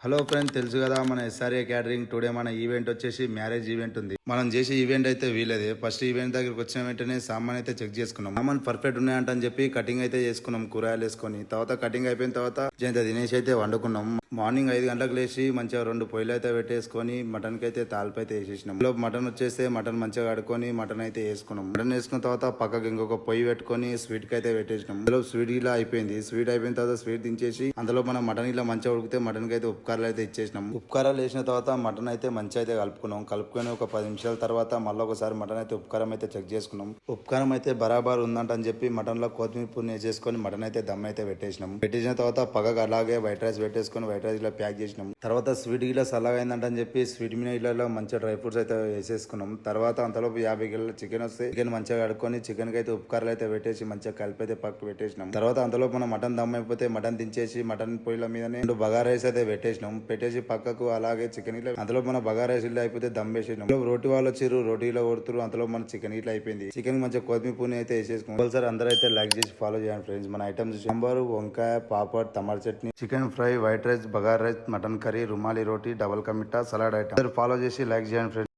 Hello friends, తెలుసు కదా మన ఎస్ఆర్ఏ క్యాటరింగ్. టుడే మన ఈవెంట్ వచ్చేసి మ్యారేజ్ ఈవెంట్ ఉంది. మనం చేసే ఈవెంట్ అయితే వీలదే. ఫస్ట్ ఈవెంట్ దగ్గరికి వచ్చిన వెంటనే సామాన్ అయితే చెక్ చేసుకున్నాం. సామాన్ పర్ఫెక్ట్ ఉన్నాయంటని చెప్పి కటింగ్ అయితే చేసుకున్నాం, కూరగాయలు వేసుకొని. తర్వాత కటింగ్ అయిపోయిన తర్వాత జంత తినేసి అయితే వండుకున్నాం. మార్నింగ్ 5 గంటలకు లేచి మంచిగా 2 పొయ్యిలు అయితే పెట్టేసుకొని మటన్ కి అయితే తాలింపు అయితే వేసేసినాం. మటన్ వచ్చేస్తే మటన్ మంచిగా కడుక్కొని మటన్ అయితే వేసుకున్నాం. మటన్ వేసుకున్న తర్వాత పక్కకి ఇంకొక పొయ్యి పెట్టుకొని స్వీట్ కి అయితే పెట్టేసినాం. అందులో స్వీట్ ఇలా అయిపోయింది. స్వీట్ అయిపోయిన తర్వాత స్వీట్ దించేసి అందులో మనం మటన్ ఇలా మంచిగా ఉడికితే మటన్ కి అయితే ఉప్పుకారాలు అయితే ఇచ్చేసినాం. ఉప్పుకారాలు వేసిన తర్వాత మటన్ అయితే మంచిగా అయితే కలుపుకున్నాం. కలుపుకొని ఒక 10 నిమిషాల తర్వాత మళ్ళీ ఒకసారి మటన్ అయితే ఉప్పుకారం అయితే చెక్ చేసుకున్నాం. ఉప్పుకారం అయితే బరాబర్ ఉందంట అని చెప్పి మటన్ లో కొత్తిమీర పువ్వు వేసేసుకొని మటన్ అయితే దమ్ అయితే పెట్టేసినాం. పెట్టేసిన తర్వాత పక్కకు అలాగే వైట్ రైస్ పెట్టేసుకొని వైట్ రైస్ ఇలా ప్యాక్ చేసినాం. తర్వాత స్వీట్ గిలా చల్లగా అయిందంటని చెప్పి స్వీట్ మీద ఇళ్ళలో మంచిగా డ్రై ఫ్రూట్స్ అయితే వేసేసుకున్నాం. తర్వాత అంతలోపు 50 కిలోల చికెన్ వస్తే చికెన్ మంచిగా కడుక్కొని చికెన్ కి అయితే ఉప్పుకారాలు అయితే పెట్టేసి మంచిగా కలిపి అయితే పక్కకు పెట్టేసినాం. తర్వాత అంతలోపు మనం మటన్ దమ్ అయిపోతే మటన్ దించేసి మటన్ పొయ్యిల మీదనే 2 బగారా రైస్ అయితే పెట్టేసినాం. పెట్టేసి పక్కకు అలాగే చికెన్ ఇట్లా అందులో మన బగారా రైస్ ఇల్లు అయిపోతే దమ్ వేసేసినాం. రోటీ వాళ్ళు వచ్చారు, రోటీలో కొడుతురు. అంతలో మన చికెన్ ఇట్లా అయిపోయింది. చికెన్ మంచిగా కొత్తిమీర పువ్వు అయితే వేసేసుకున్నాం. సార్ అందరూ అయితే లైక్ చేసి ఫాలో చేయండి ఫ్రెండ్స్. మన ఐటమ్స్ సాంబార్, వంకాయ, papad, tomato chutney, chicken fry, white rice, bagara rice, mutton curry, rumali roti, double ka meetha, salad item follow చేసి లైక్ చేయండి ఫ్రెండ్స్.